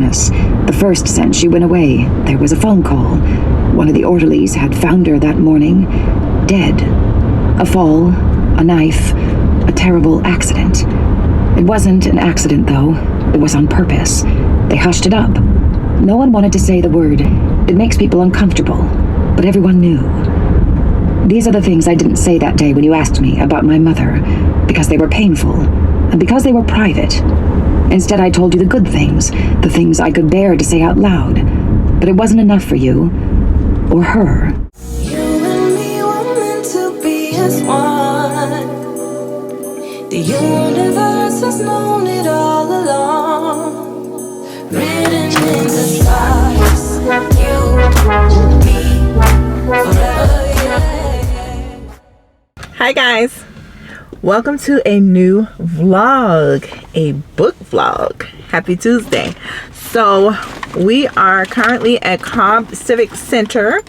darkness. The first scent she went away, there was a phone call. One of the orderlies had found her that morning, dead. A fall, a knife, a terrible accident. It wasn't an accident, though. It was on purpose. They hushed it up. No one wanted to say the word. It makes people uncomfortable, but everyone knew. These are the things I didn't say that day when you asked me about my mother, because they were painful, and because they were private. Instead, I told you the good things, the things I could bear to say out loud. But it wasn't enough for you, or her. You and me were meant to be as one. The universe has known it all along. Written in the stars, you will be forever, yeah. Hi guys, welcome to a new vlog, a book vlog. Happy Tuesday. So we are currently at Cobb Civic Center.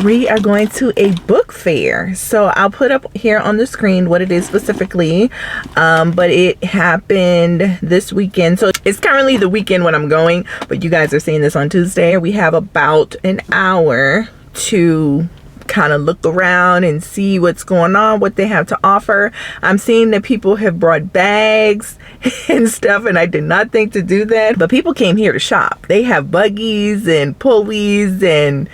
We are going to a book fair. So I'll put up here on the screen what it is specifically, but it happened this weekend. So it's currently the weekend when I'm going, but you guys are seeing this on Tuesday. We have about an hour to kind of look around and see what's going on, what they have to offer. I'm seeing that people have brought bags and stuff, and I did not think to do that, but people came here to shop. They have buggies and pulleys and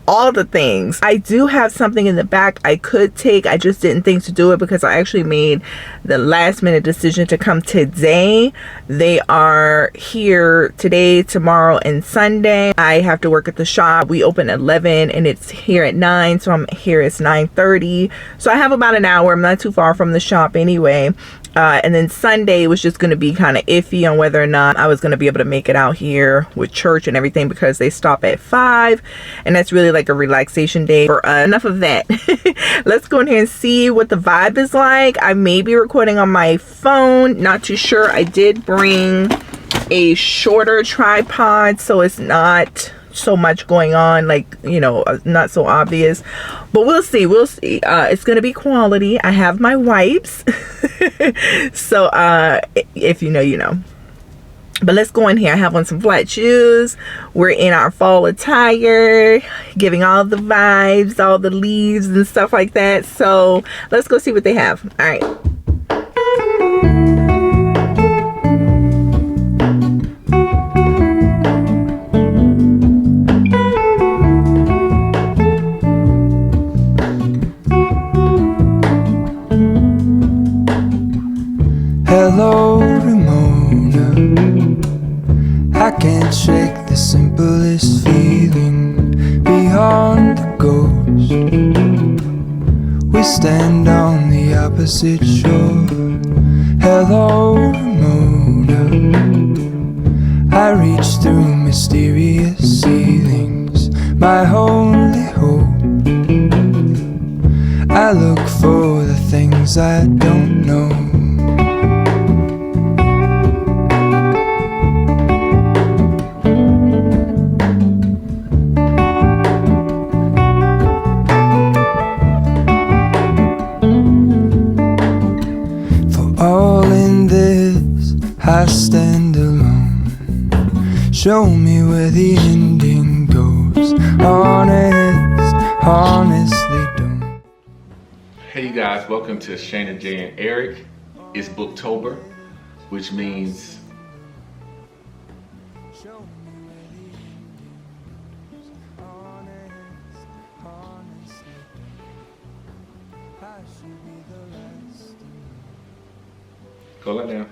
all the things. I do have something in the back I could take. I just didn't think to do it because I actually made the last minute decision to come today. They are here today, tomorrow, and Sunday. I have to work at the shop. We open at 11 and it's here at 9, so I'm here. It's 9:30, so I have about an hour. I'm not too far from the shop anyway. And then Sunday was just going to be kind of iffy on whether or not I was going to be able to make it out here with church and everything because they stop at 5, and that's really like a relaxation day. For enough of that. Let's go in here and see what the vibe is like. I may be recording on my phone, not too sure. I did bring a shorter tripod, so it's not so much going on, like, you know, not so obvious, but we'll see. It's gonna be quality. I have my wipes. So if you know, you know. But let's go in here. I have on some flat shoes. We're in our fall attire, giving all the vibes, all the leaves and stuff like that. So let's go see what they have. All right. Hello, Ramona. I can't shake the simplest feeling beyond the ghost. We stand on the opposite shore. Hello, Ramona. I reach through mysterious ceilings, my only hope. I look for the things I don't know. I stand alone. Show me where the ending goes. Honestly don't. Hey you guys, welcome to ShanaJaye and Eric. It's Booktober, which means go let down.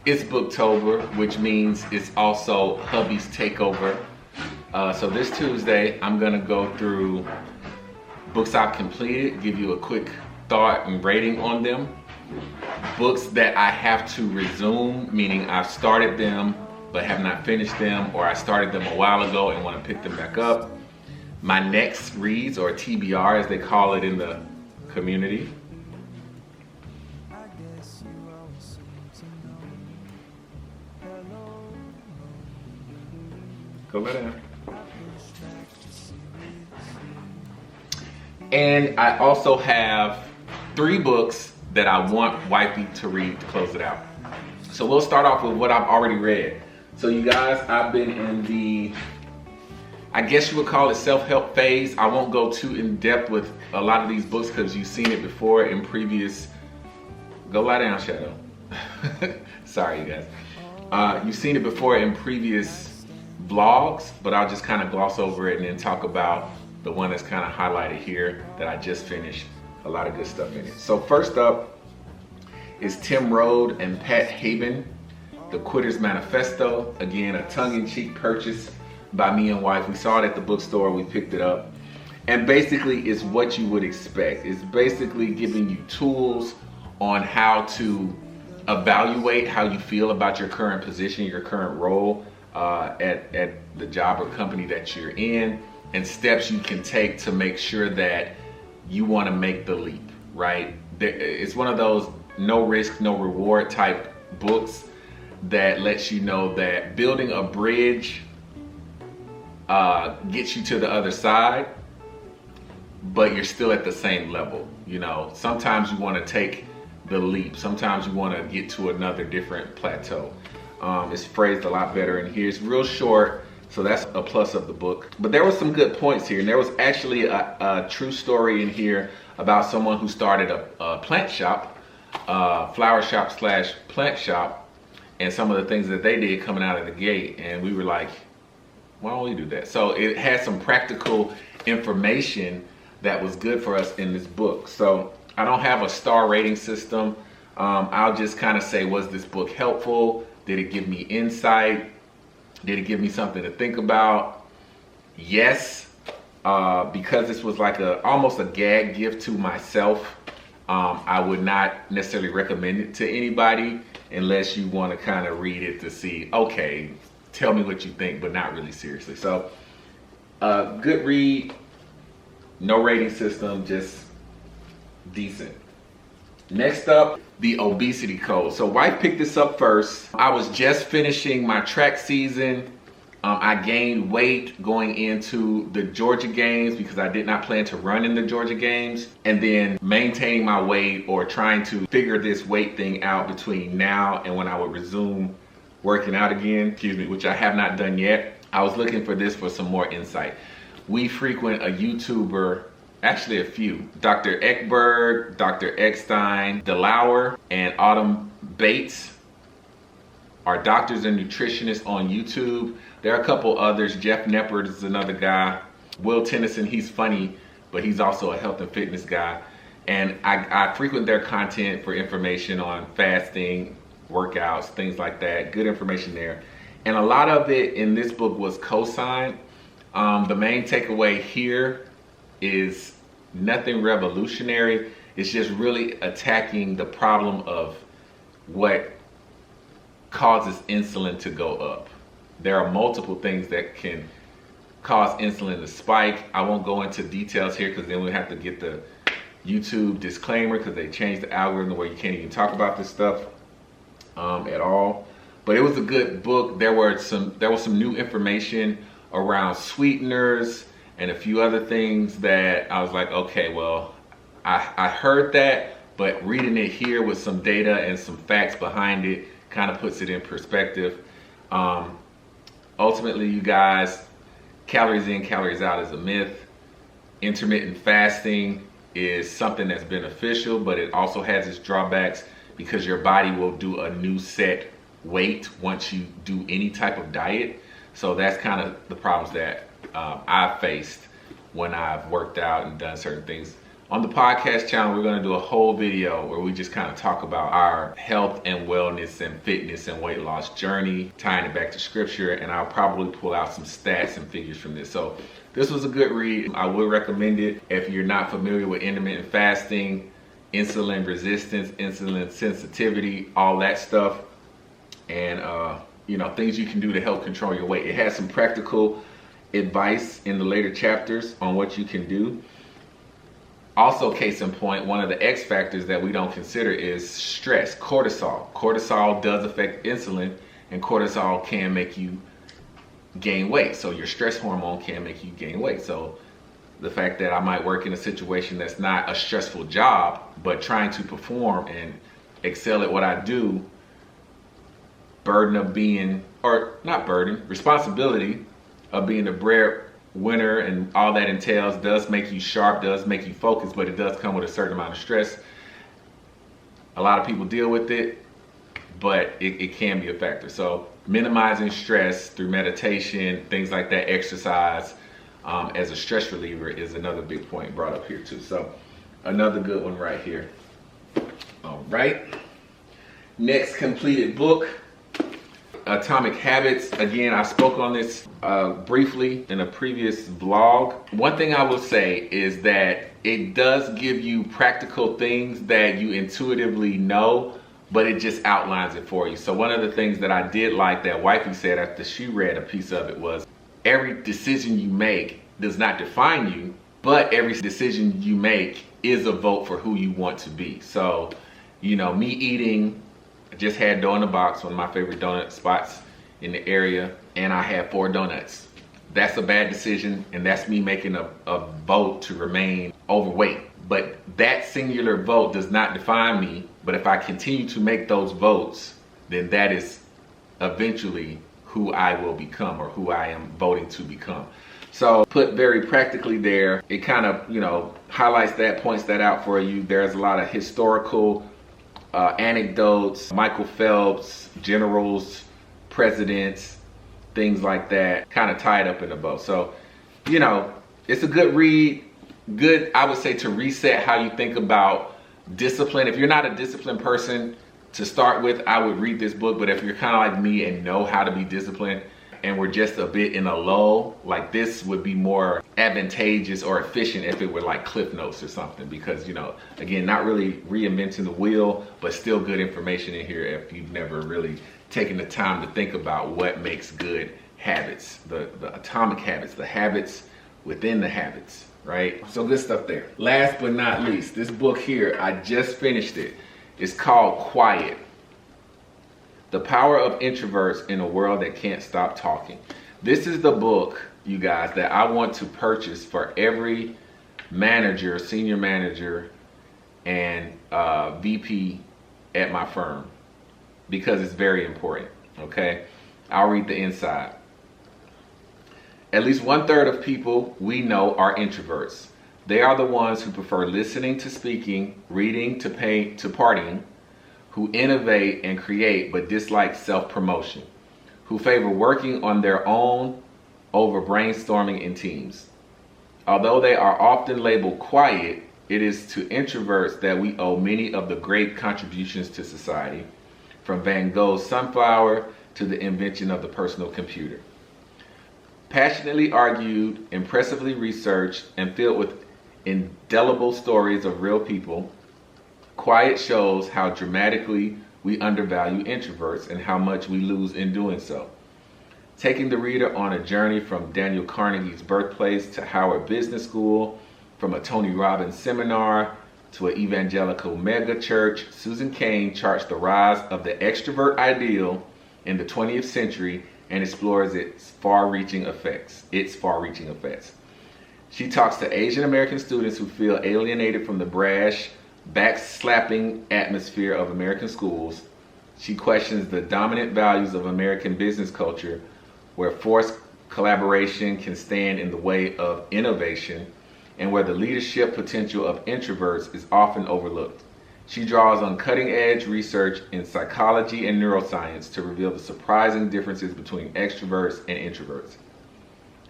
It's Booktober, which means it's also Hubby's takeover. So this Tuesday, I'm gonna go through books I've completed, give you a quick thought and rating on them. Books that I have to resume, meaning I've started them but have not finished them, or I started them a while ago and want to pick them back up. My next reads, or TBR as they call it in the community. Go let down. And I also have 3 books that I want Wifey to read to close it out. So we'll start off with what I've already read. So you guys, I've been in the, I guess you would call it self-help phase. I won't go too in depth with a lot of these books because you've seen it before in previous, go lie down, Shadow. Sorry, you guys. You've seen it before in previous vlogs, but I'll just kind of gloss over it and then talk about the one that's kind of highlighted here that I just finished. A lot of good stuff in it. So first up is Tim Rode and Pat Haben, The Quitter's Manifesto. Again, a tongue-in-cheek purchase by me and wife. We saw it at the bookstore, we picked it up. And basically it's what you would expect. It's basically giving you tools on how to evaluate how you feel about your current position, your current role at the job or company that you're in, and steps you can take to make sure that you want to make the leap, right? It's one of those no risk, no reward type books that lets you know that building a bridge gets you to the other side, but you're still at the same level. You know, sometimes you want to take the leap. Sometimes you want to get to another different plateau. It's phrased a lot better in here. It's real short, so that's a plus of the book. But there were some good points here, and there was actually a true story in here about someone who started a plant shop, flower shop slash plant shop, and some of the things that they did coming out of the gate. And we were like, why don't we do that? So it had some practical information that was good for us in this book. So I don't have a star rating system. I'll just kind of say, was this book helpful? Did it give me insight? Did it give me something to think about? Yes, because this was like almost a gag gift to myself. I would not necessarily recommend it to anybody unless you want to kind of read it to see, okay, tell me what you think, but not really seriously. So good read, no rating system, just decent. Next up, the obesity code. So wife picked this up first. I was just finishing my track season. I gained weight going into the Georgia games because I did not plan to run in the Georgia games, and then maintaining my weight or trying to figure this weight thing out between now and when I would resume working out again, which I have not done yet. I was looking for this for some more insight. We frequent a YouTuber, actually a few, Dr. Ekberg, Dr. Eckstein, DeLauer, and Autumn Bates are doctors and nutritionists on YouTube. There are a couple others. Jeff Neppert is another guy. Will Tennyson, he's funny, but he's also a health and fitness guy. And I frequent their content for information on fasting, workouts, things like that. Good information there. And a lot of it in this book was co-signed. The main takeaway here is nothing revolutionary. It's just really attacking the problem of what causes insulin to go up. There are multiple things that can cause insulin to spike. I won't go into details here because then we have to get the YouTube disclaimer because they changed the algorithm where you can't even talk about this stuff at all. But it was a good book. There was some new information around sweeteners and a few other things that I was like, okay, well, I heard that, but reading it here with some data and some facts behind it kind of puts it in perspective. Ultimately, you guys, calories in, calories out is a myth. Intermittent fasting is something that's beneficial, but it also has its drawbacks because your body will do a new set weight once you do any type of diet. So that's kind of the problems that I've faced when I've worked out and done certain things. On the podcast channel, we're going to do a whole video where we just kind of talk about our health and wellness and fitness and weight loss journey, tying it back to scripture, and I'll probably pull out some stats and figures from this. So this was a good read. I would recommend it if you're not familiar with intermittent fasting, insulin resistance, insulin sensitivity, all that stuff, and things you can do to help control your weight. It has some practical advice in the later chapters on what you can do. Also, case in point, one of the X factors that we don't consider is stress, cortisol. Cortisol does affect insulin, and cortisol can make you gain weight. So your stress hormone can make you gain weight. So the fact that I might work in a situation that's not a stressful job, but trying to perform and excel at what I do, burden of being or not burden, responsibility of being a breadwinner and all that entails does make you sharp, does make you focused, but it does come with a certain amount of stress. A lot of people deal with it, but it can be a factor. So minimizing stress through meditation, things like that, exercise, as a stress reliever is another big point brought up here too. So another good one right here. All right. Next completed book, Atomic Habits. Again, I spoke on this briefly in a previous vlog. One thing I will say is that it does give you practical things that you intuitively know, but it just outlines it for you. So one of the things that I did like that wifey said after she read a piece of it was, every decision you make does not define you, but every decision you make is a vote for who you want to be. So, you know, me eating, I just had Dough in the Box, one of my favorite donut spots in the area, and I had 4 donuts. That's a bad decision, and that's me making a vote to remain overweight. But that singular vote does not define me, but if I continue to make those votes, then that is eventually who I will become, or who I am voting to become. So put very practically there, it kind of, you know, highlights that, points that out for you. There's a lot of historical anecdotes, Michael Phelps, generals, presidents, things like that, kind of tied up in a bow. So, you know, it's a good read. Good, I would say, to reset how you think about discipline. If you're not a disciplined person to start with, I would read this book. But if you're kind of like me and know how to be disciplined, and we're just a bit in a lull, like this would be more advantageous or efficient if it were like Cliff Notes or something, because, you know, again, not really reinventing the wheel, but still good information in here if you've never really taken the time to think about what makes good habits, the atomic habits, the habits within the habits, right? So good stuff there. Last but not least, this book here, I just finished it. It's called Quiet. The Power of Introverts in a World That Can't Stop Talking. This is the book, you guys, that I want to purchase for every manager, senior manager, and VP at my firm, because it's very important, okay? I'll read the inside. At least 1/3 of people we know are introverts. They are the ones who prefer listening to speaking, reading to paint to partying, who innovate and create but dislike self-promotion, who favor working on their own over brainstorming in teams. Although they are often labeled quiet, it is to introverts that we owe many of the great contributions to society, from Van Gogh's sunflower to the invention of the personal computer. Passionately argued, impressively researched, and filled with indelible stories of real people, Quiet shows how dramatically we undervalue introverts and how much we lose in doing so. Taking the reader on a journey from Daniel Carnegie's birthplace to Howard Business School, from a Tony Robbins seminar to an evangelical mega church, Susan Cain charts the rise of the extrovert ideal in the 20th century and explores its far-reaching effects. She talks to Asian American students who feel alienated from the brash, backslapping atmosphere of American schools. She questions the dominant values of American business culture, where forced collaboration can stand in the way of innovation, and where the leadership potential of introverts is often overlooked. She draws on cutting-edge research in psychology and neuroscience to reveal the surprising differences between extroverts and introverts.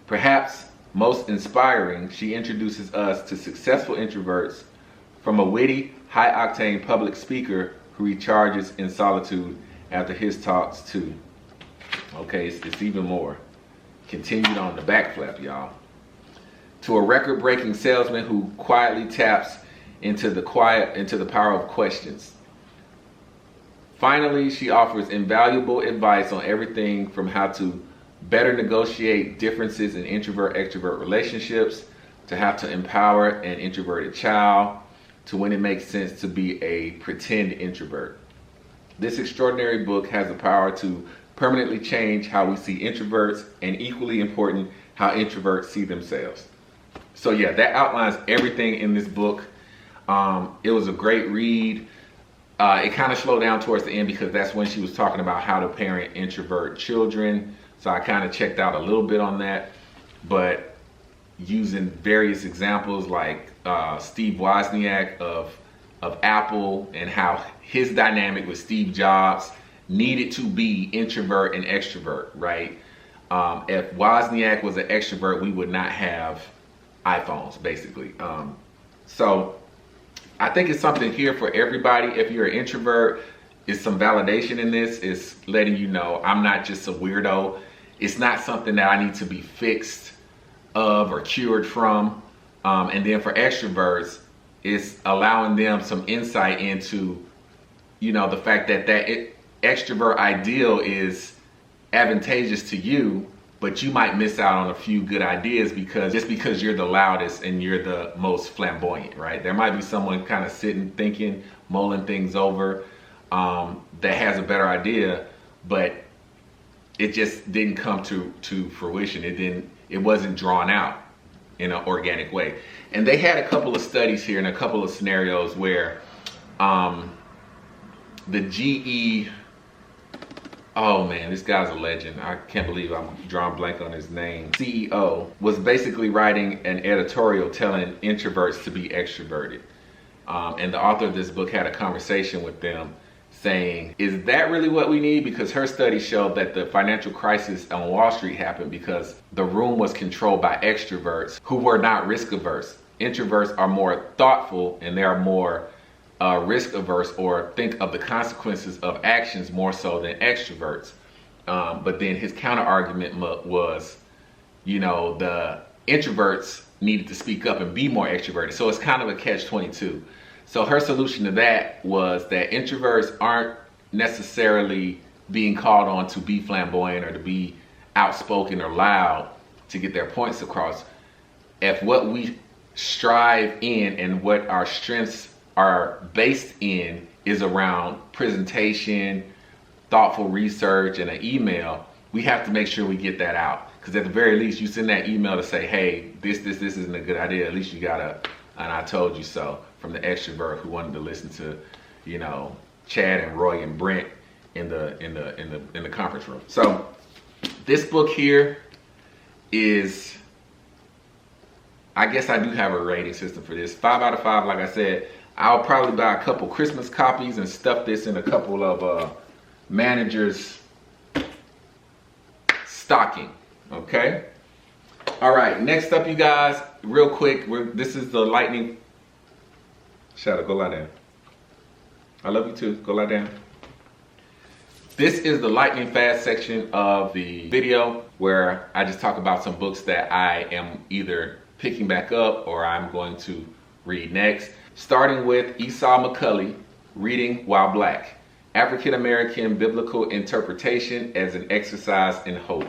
Perhaps most inspiring, she introduces us to successful introverts, from a witty, high-octane public speaker who recharges in solitude after his talks too. Okay, it's even more. Continued on the back flap, y'all. To a record-breaking salesman who quietly taps into the power of questions. Finally, she offers invaluable advice on everything from how to better negotiate differences in introvert-extrovert relationships, to how to empower an introverted child, to when it makes sense to be a pretend introvert. This extraordinary book has the power to permanently change how we see introverts, and equally important, how introverts see themselves. So yeah, that outlines everything in this book. It was a great read. It kind of slowed down towards the end because that's when she was talking about how to parent introvert children. So I kind of checked out a little bit on that, but using various examples like Steve Wozniak of Apple and how his dynamic with Steve Jobs needed to be introvert and extrovert, right? If Wozniak was an extrovert, we would not have iPhones, basically. So I think it's something here for everybody. If you're an introvert, it's some validation in this. It's letting you know I'm not just a weirdo. It's not something that I need to be fixed of or cured from. And then for extroverts, it's allowing them some insight into, you know, the fact that extrovert ideal is advantageous to you, but you might miss out on a few good ideas because you're the loudest and you're the most flamboyant, right? There might be someone kind of sitting, thinking, mulling things over, that has a better idea, but it just didn't come to fruition. It wasn't drawn out in an organic way. And they had a couple of studies here and a couple of scenarios where the GE, oh man, this guy's a legend. I can't believe I'm drawing blank on his name. CEO was basically writing an editorial telling introverts to be extroverted. And the author of this book had a conversation with them saying, is that really what we need? Because her study showed that the financial crisis on Wall Street happened because the room was controlled by extroverts who were not risk averse. Introverts are more thoughtful and they are more risk averse, or think of the consequences of actions more so than extroverts. But then his counter argument was, you know, the introverts needed to speak up and be more extroverted. So it's kind of a catch-22. So her solution to that was that introverts aren't necessarily being called on to be flamboyant or to be outspoken or loud to get their points across. If what we strive in and what our strengths are based in is around presentation, thoughtful research, and an email, we have to make sure we get that out. Because at the very least, you send that email to say, hey, this isn't a good idea. At least you got and I told you so, from the extrovert who wanted to listen to, you know, Chad and Roy and Brent in the conference room. So this book here is, I guess I do have a rating system for this. 5 out of 5, like I said. I'll probably buy a couple Christmas copies and stuff this in a couple of managers' stocking. Okay. All right. Next up, you guys, real quick. This is the lightning. Shadow, go lie down. I love you too. Go lie down. This is the lightning fast section of the video where I just talk about some books that I am either picking back up or I'm going to read next. Starting with Esau McCulley, Reading While Black, African American Biblical Interpretation as an Exercise in Hope.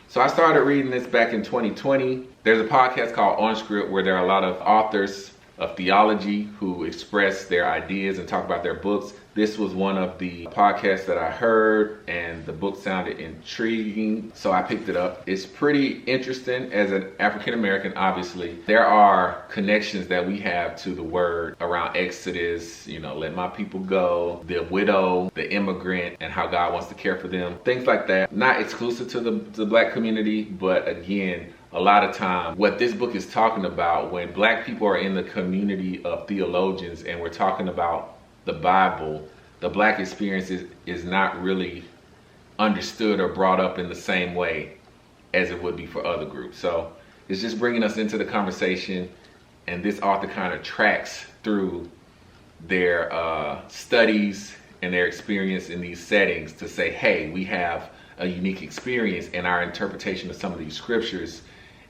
So I started reading this back in 2020. There's a podcast called On Script where there are a lot of authors of theology who express their ideas and talk about their books. This was one of the podcasts that I heard, and the book sounded intriguing, so I picked it up. It's pretty interesting. As an African American, obviously, there are connections that we have to the word around Exodus, you know, let my people go, the widow, the immigrant, and how God wants to care for them. Things like that. Not exclusive to the Black community, but again, a lot of time, what this book is talking about, when Black people are in the community of theologians and we're talking about the Bible, the Black experience is not really understood or brought up in the same way as it would be for other groups. So it's just bringing us into the conversation, and this author kind of tracks through their studies and their experience in these settings to say, hey, we have a unique experience, and our interpretation of some of these scriptures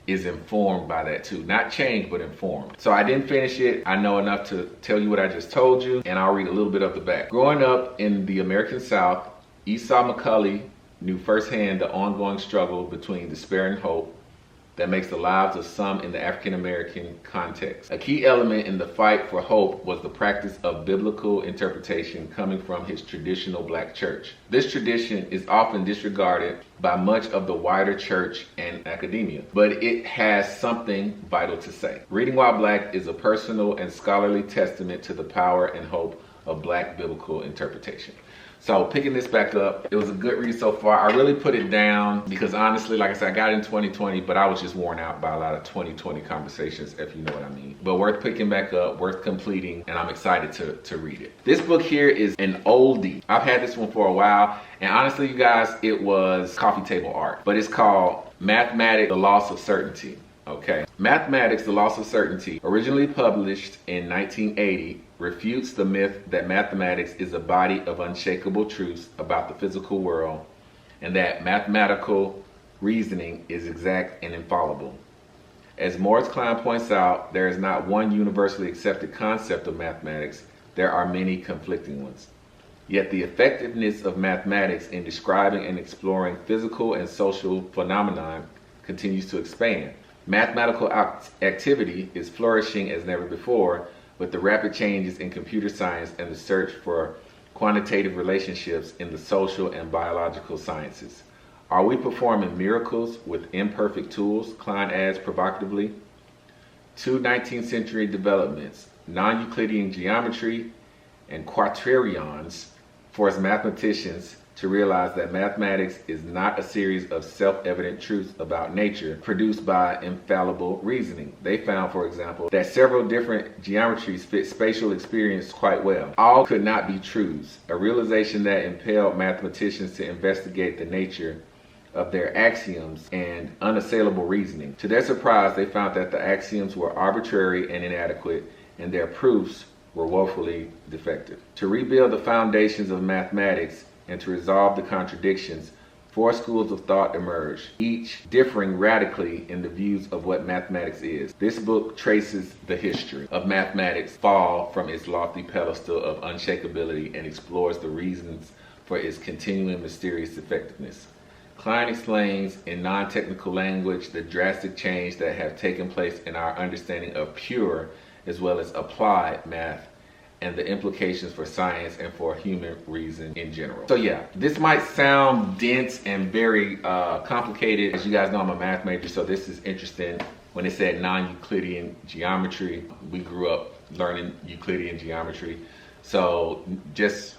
is informed by that too. Not changed, but informed. So I didn't finish it. I know enough to tell you what I just told you, and I'll read a little bit of the back. Growing up in the American South, Esau McCulley knew firsthand the ongoing struggle between despair and hope that makes the lives of some in the African American context. A key element in the fight for hope was the practice of biblical interpretation coming from his traditional Black church. This tradition is often disregarded by much of the wider church and academia, but it has something vital to say. Reading While Black is a personal and scholarly testament to the power and hope of Black biblical interpretation. So picking this back up, it was a good read so far. I really put it down because honestly, like I said, I got it in 2020, but I was just worn out by a lot of 2020 conversations, if you know what I mean. But worth picking back up, worth completing, and I'm excited to read it. This book here is an oldie. I've had this one for a while, and honestly, you guys, it was coffee table art, but it's called Mathematics, The Loss of Certainty. Okay. Mathematics, The Loss of Certainty, originally published in 1980, refutes the myth that mathematics is a body of unshakable truths about the physical world and that mathematical reasoning is exact and infallible. As Morris Klein points out, there is not one universally accepted concept of mathematics. There are many conflicting ones. Yet the effectiveness of mathematics in describing and exploring physical and social phenomena continues to expand. Mathematical activity is flourishing as never before, with the rapid changes in computer science and the search for quantitative relationships in the social and biological sciences. Are we performing miracles with imperfect tools? Klein adds provocatively. Two 19th century developments, non-Euclidean geometry and quaternions, force mathematicians to realize that mathematics is not a series of self-evident truths about nature produced by infallible reasoning. They found, for example, that several different geometries fit spatial experience quite well. All could not be truths, a realization that impelled mathematicians to investigate the nature of their axioms and unassailable reasoning. To their surprise, they found that the axioms were arbitrary and inadequate, and their proofs were woefully defective. To rebuild the foundations of mathematics and to resolve the contradictions, four schools of thought emerged, each differing radically in the views of what mathematics is. This book traces the history of mathematics' fall from its lofty pedestal of unshakability and explores the reasons for its continuing mysterious effectiveness. Klein explains in non-technical language the drastic change that have taken place in our understanding of pure as well as applied math and the implications for science and for human reason in general. So yeah, this might sound dense and very complicated. As you guys know, I'm a math major, so this is interesting. When it said non-Euclidean geometry, we grew up learning Euclidean geometry. So just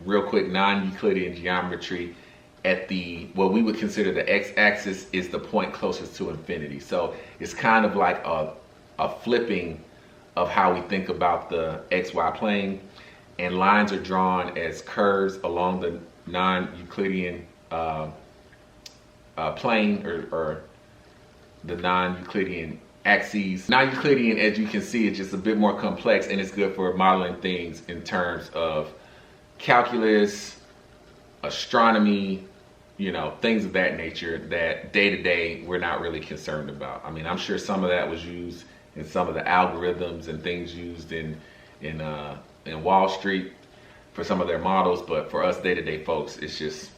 real quick, non-Euclidean geometry at the, what we would consider the x-axis is the point closest to infinity. So it's kind of like a flipping of how we think about the XY plane, and lines are drawn as curves along the non-Euclidean plane or the non-Euclidean axes. Non-Euclidean, as you can see, is just a bit more complex, and it's good for modeling things in terms of calculus, astronomy, you know, things of that nature that day to day we're not really concerned about. I mean, I'm sure some of that was used in some of the algorithms and things used in Wall Street for some of their models, but for us day-to-day folks, it's just,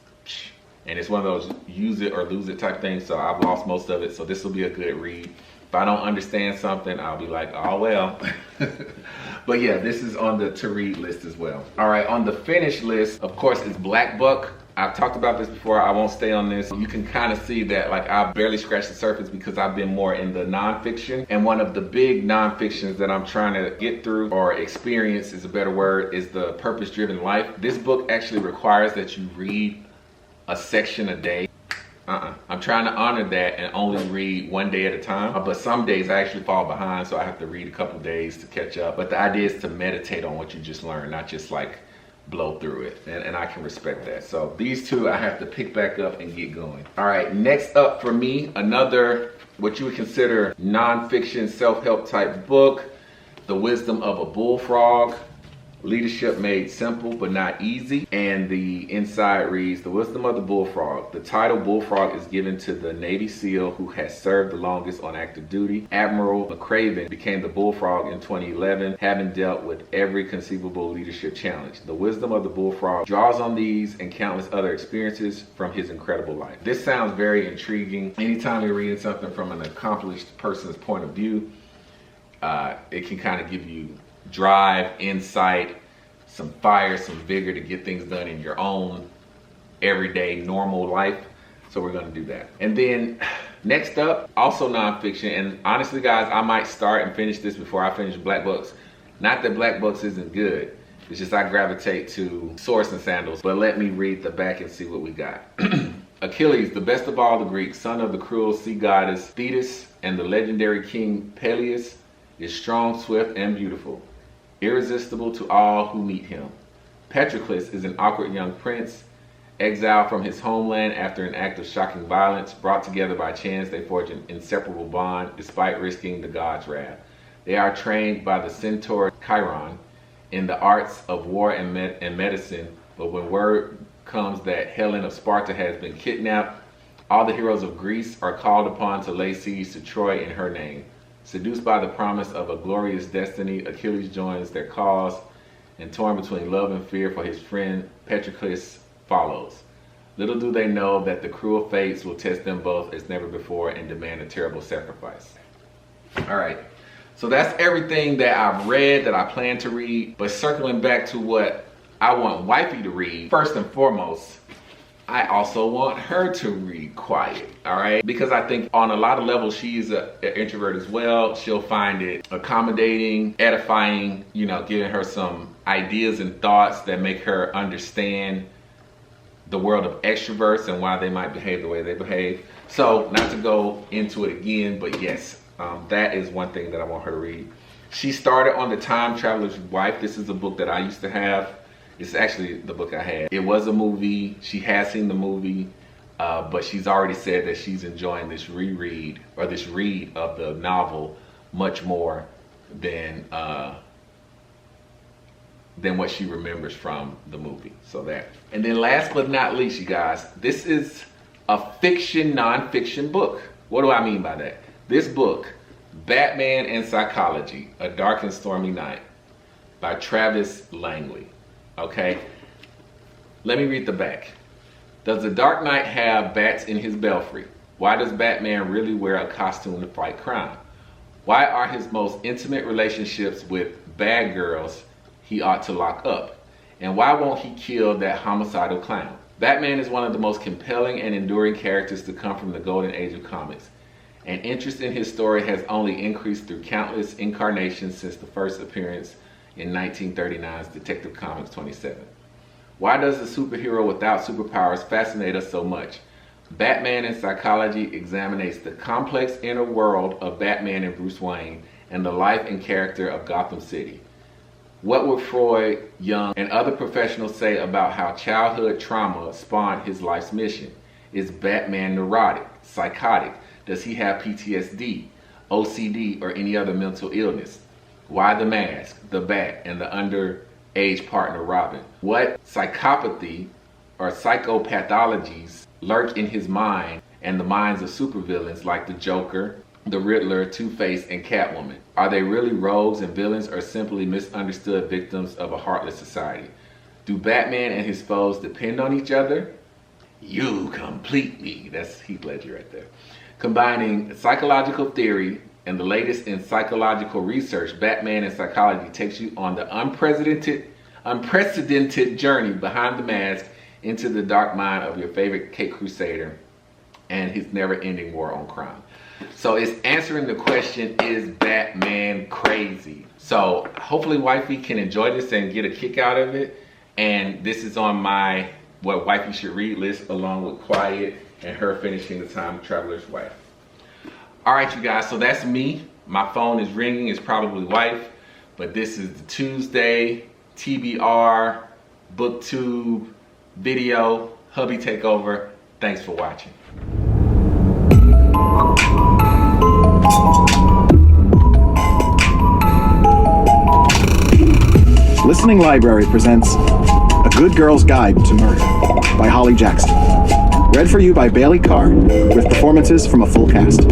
and it's one of those use it or lose it type things. So I've lost most of it, so this will be a good read. If I don't understand something, I'll be like, oh well. But yeah, this is on the to read list as well. All right, on the finished list, of course, is Black Book. I've talked about this before, I won't stay on this. You can kind of see that like I've barely scratched the surface because I've been more in the nonfiction. And one of the big nonfictions that I'm trying to get through, or experience is a better word, is the Purpose-Driven Life. This book actually requires that you read a section a day. I'm trying to honor that and only read one day at a time. But some days I actually fall behind, so I have to read a couple days to catch up. But the idea is to meditate on what you just learned, not just like blow through it, and I can respect that. So these two I have to pick back up and get going. All right, next up for me, another what you would consider nonfiction self-help type book, The Wisdom of a Bullfrog, Leadership Made Simple but Not Easy. And the inside reads, The Wisdom of the Bullfrog. The title Bullfrog is given to the Navy SEAL who has served the longest on active duty. Admiral McCraven became the Bullfrog in 2011, having dealt with every conceivable leadership challenge. The Wisdom of the Bullfrog draws on these and countless other experiences from his incredible life. This sounds very intriguing. Anytime you're reading something from an accomplished person's point of view, it can kind of give you drive, insight, some fire, some vigor to get things done in your own everyday normal life. So we're going to do that. And then next up, also nonfiction. And honestly, guys, I might start and finish this before I finish Black Books. Not that Black Books isn't good. It's just I gravitate to swords and sandals. But let me read the back and see what we got. Achilles, the best of all the Greeks, son of the cruel sea goddess Thetis and the legendary king Peleus, is strong, swift, and beautiful, irresistible to all who meet him. Patroclus is an awkward young prince, exiled from his homeland after an act of shocking violence. Brought together by chance, they forge an inseparable bond despite risking the gods' wrath. They are trained by the centaur Chiron in the arts of war and medicine, but when word comes that Helen of Sparta has been kidnapped, all the heroes of Greece are called upon to lay siege to Troy in her name. Seduced by the promise of a glorious destiny, Achilles joins their cause, and torn between love and fear for his friend, Patroclus follows. Little do they know that the cruel fates will test them both as never before and demand a terrible sacrifice. All right, so that's everything that I've read, that I plan to read. But circling back to what I want wifey to read, first and foremost, I also want her to read Quiet, all right? Because I think on a lot of levels, she's an introvert as well. She'll find it accommodating, edifying, you know, giving her some ideas and thoughts that make her understand the world of extroverts and why they might behave the way they behave. So not to go into it again, but yes, that is one thing that I want her to read. She started on The Time Traveler's Wife. This is a book that I used to have. It's actually the book I had. It was a movie. She has seen the movie, but she's already said that she's enjoying this reread or this read of the novel much more than what she remembers from the movie. So that. And then last but not least, you guys, this is a fiction, non-fiction book. What do I mean by that? This book, Batman and Psychology, A Dark and Stormy Night by Travis Langley. Okay, let me read the back. Does the Dark Knight have bats in his belfry? Why does Batman really wear a costume to fight crime? Why are his most intimate relationships with bad girls he ought to lock up? And why won't he kill that homicidal clown? Batman is one of the most compelling and enduring characters to come from the golden age of comics. And interest in his story has only increased through countless incarnations since the first appearance in 1939's Detective Comics 27. Why does the superhero without superpowers fascinate us so much? Batman and Psychology examines the complex inner world of Batman and Bruce Wayne and the life and character of Gotham City. What would Freud, Jung, and other professionals say about how childhood trauma spawned his life's mission? Is Batman neurotic, psychotic? Does he have PTSD, OCD, or any other mental illness? Why the mask, the bat, and the underage partner Robin? What psychopathy or psychopathologies lurk in his mind and the minds of supervillains like the Joker, the Riddler, Two-Face, and Catwoman? Are they really rogues and villains or simply misunderstood victims of a heartless society? Do Batman and his foes depend on each other? You complete me. That's Heath Ledger right there. Combining psychological theory and the latest in psychological research, Batman and Psychology takes you on the unprecedented journey behind the mask into the dark mind of your favorite Caped Crusader and his never-ending war on crime. So it's answering the question, is Batman crazy? So hopefully wifey can enjoy this and get a kick out of it. And this is on my what wifey should read list, along with Quiet and her finishing The Time Traveler's Wife. All right, you guys, so that's me. My phone is ringing. It's probably wife, but this is the Tuesday TBR BookTube video hubby takeover. Thanks for watching. Listening Library presents A Good Girl's Guide to Murder by Holly Jackson. Read for you by Bailey Carr, with performances from a full cast.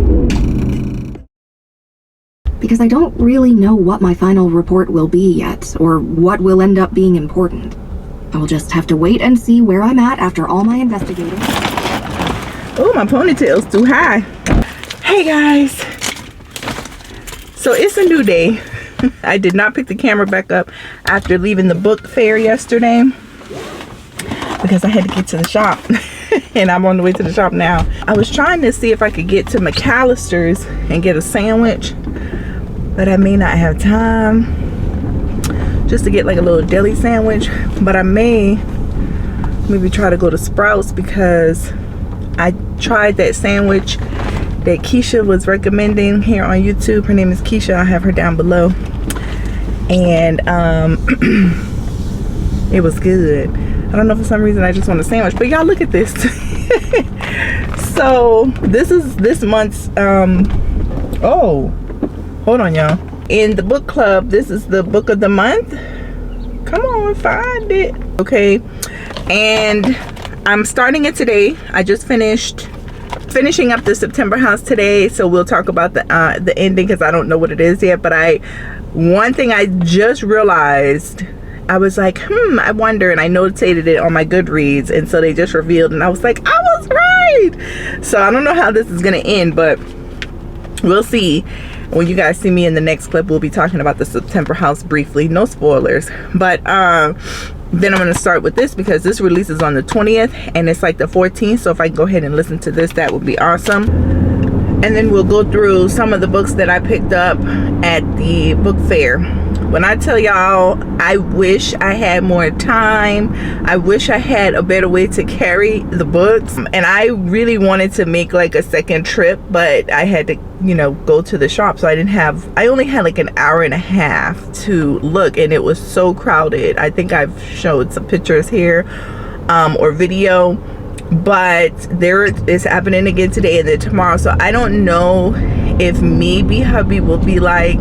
Because I don't really know what my final report will be yet, or what will end up being important. I will just have to wait and see where I'm at after all my investigating. Oh, my ponytail's too high. Hey guys. So it's a new day. I did not pick the camera back up after leaving the book fair yesterday because I had to get to the shop. And I'm on the way to the shop now. I was trying to see if I could get to McAllister's and get a sandwich, but I may not have time. just to get like a little deli sandwich. But I may maybe try to go to Sprouts, because I tried that sandwich that Keisha was recommending here on YouTube. Her name is Keisha. I have her down below. And it was good. I don't know, for some reason I just want a sandwich, but y'all look at this. So this is this month's oh, hold on y'all. In the book club, this is the book of the month. Come on, find it. Okay, and I'm starting it today. I just finishing up the September house today, so we'll talk about the ending, because I don't know what it is yet. But one thing I just realized, I was like, I wonder, and I notated it on my Goodreads, and so they just revealed, and I was like, I was right. So I don't know how this is gonna end, but we'll see. When you guys see me in the next clip, we'll be talking about the September house briefly. No spoilers. But then I'm going to start with this, because this releases on the 20th and it's like the 14th. So if I can go ahead and listen to this, that would be awesome. And then we'll go through some of the books that I picked up at the book fair. When I tell y'all, I wish I had more time. I wish I had a better way to carry the books. And I really wanted to make like a second trip, but I had to, you know, go to the shop. So I only had like an hour and a half to look, and it was so crowded. I think I've showed some pictures here or video, but there is happening again today and then tomorrow. So I don't know if maybe hubby will be like,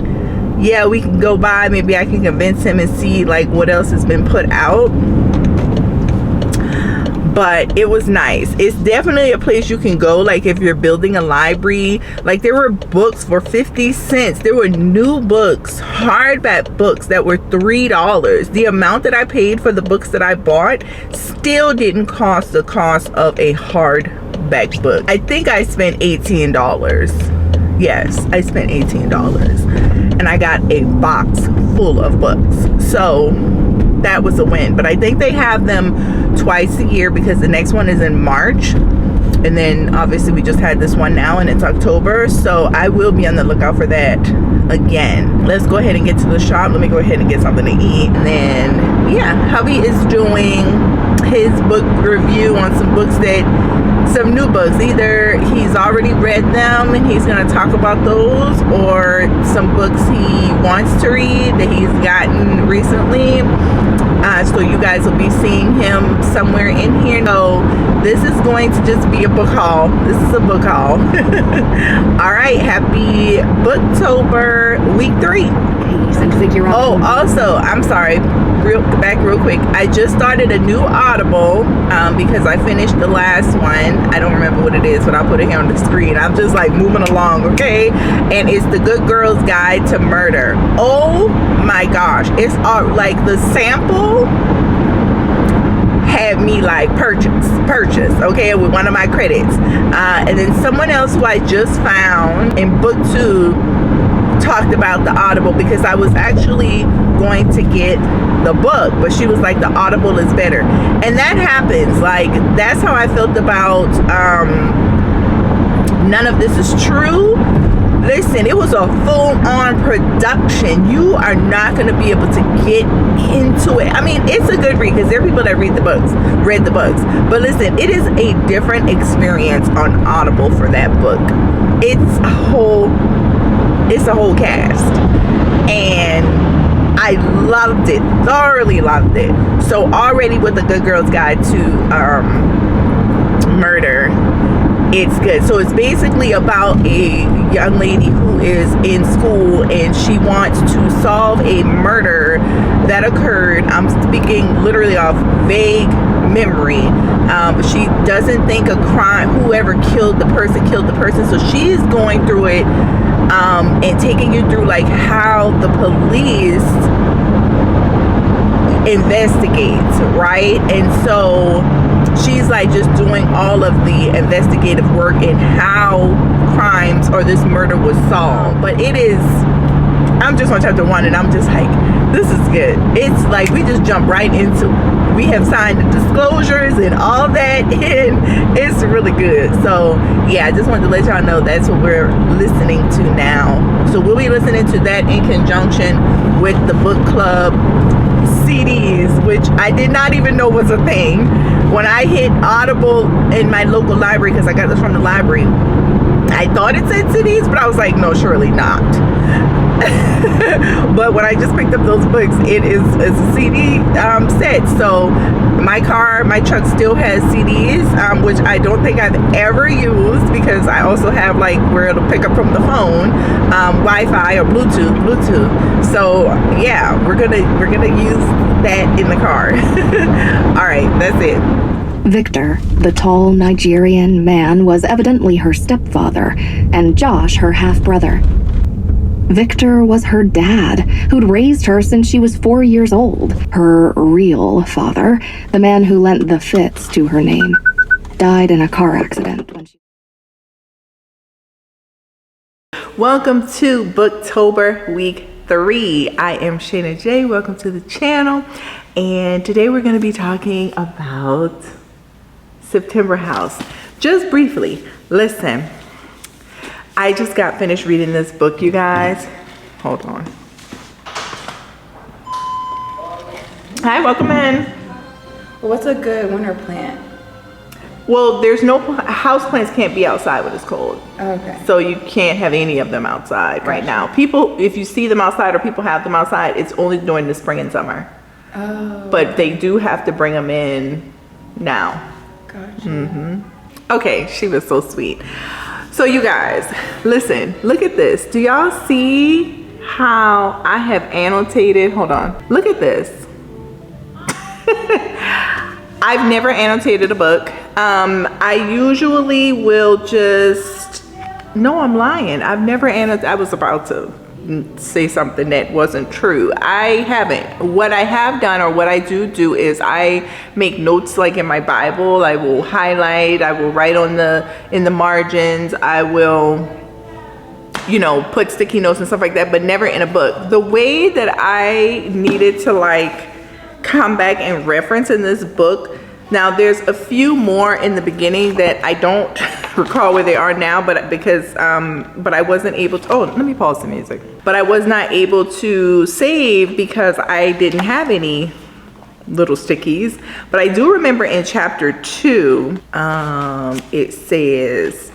yeah, we can go by. Maybe I can convince him and see like what else has been put out. But it was nice. It's definitely a place you can go, like if you're building a library. Like there were books for 50 cents. There were new books, hardback books that were $3. The amount that I paid for the books that I bought still didn't cost the cost of a hardback book. I think I spent $18. Yes, I spent $18. And I got a box full of books. So that was a win. But I think they have them twice a year, because the next one is in March. And then obviously we just had this one now, and it's October. So I will be on the lookout for that again. Let's go ahead and get to the shop. Let me go ahead and get something to eat. And then, yeah, hubby is doing his book review on some books some new books. Either he's already read them and he's going to talk about those, or some books he wants to read that he's gotten recently. So you guys will be seeing him somewhere in here. So this is going to just be a book haul. This is a book haul. All right, happy Booktober, week 3. And figure out. Oh, also, I'm sorry, back real quick. I just started a new Audible because I finished the last one. I don't remember what it is, but I'll put it here on the screen. I'm just like moving along, okay? And it's The Good Girl's Guide to Murder. Oh my gosh, it's like the sample had me like purchase, okay, with one of my credits. And then someone else who I just found in BookTube talked about the Audible, because I was actually going to get the book, but she was like, the Audible is better. And that happens. Like, that's how I felt about None of This Is True. Listen, it was a full-on production. You are not going to be able to get into it. I mean, it's a good read, because there are people that read the books. But listen, it is a different experience on Audible for that book. It's a whole cast. And I loved it, thoroughly loved it. So already with The Good Girl's Guide to Murder, it's good. So it's basically about a young lady who is in school, and she wants to solve a murder that occurred. I'm speaking literally off vague memory, but she doesn't think a crime, whoever killed the person. So she's going through it and taking you through like how the police investigates, right? And so she's like just doing all of the investigative work in how crimes or this murder was solved. But it is, I'm just on chapter 1, and I'm just like, this is good. It's like we just jump right into, we have signed the disclosures and all that, and it's really good. So yeah, I just wanted to let y'all know that's what we're listening to now. So we'll be listening to that in conjunction with the book club CDs, which I did not even know was a thing. When I hit Audible in my local library, because I got this from the library, I thought it said CDs, but I was like, no, surely not. But when I just picked up those books, it's a CD set. So my truck still has CDs, which I don't think I've ever used, because I also have like where it'll pick up from the phone, Wi-Fi or Bluetooth. So yeah, we're gonna use that in the car. All right, that's it. Victor, the tall Nigerian man, was evidently her stepfather, and Josh her half-brother. Victor was her dad, who'd raised her since she was 4 years old. Her real father, the man who lent the Fitz to her name, died in a car accident when she... Welcome to Booktober Week 3. I am ShanaJaye. Welcome to the channel. And today we're going to be talking about September House. Just briefly, listen. I just got finished reading this book, you guys. Hold on. Hi, welcome in. What's a good winter plant? Well, there's no house plants can't be outside when it's cold. Okay. So you can't have any of them outside right now. People, if you see them outside or people have them outside, it's only during the spring and summer. Oh. But they do have to bring them in now. Gotcha. Okay, she was so sweet. So you guys, listen, look at this. Do y'all see how I have annotated? Hold on. Look at this. I've never annotated a book. I usually will just, no, I'm lying. I've never annotated. I was about to say something that wasn't true. I haven't. What I have done, or what I do is I make notes, like in my Bible. I will highlight, I will write in the margins, I will, you know, put sticky notes and stuff like that, but never in a book. The way that I needed to like come back and reference in this book, now there's a few more in the beginning that I don't recall where they are now, but I wasn't able to, oh, let me pause the music. But I was not able to save because I didn't have any little stickies. But I do remember in chapter 2, it says,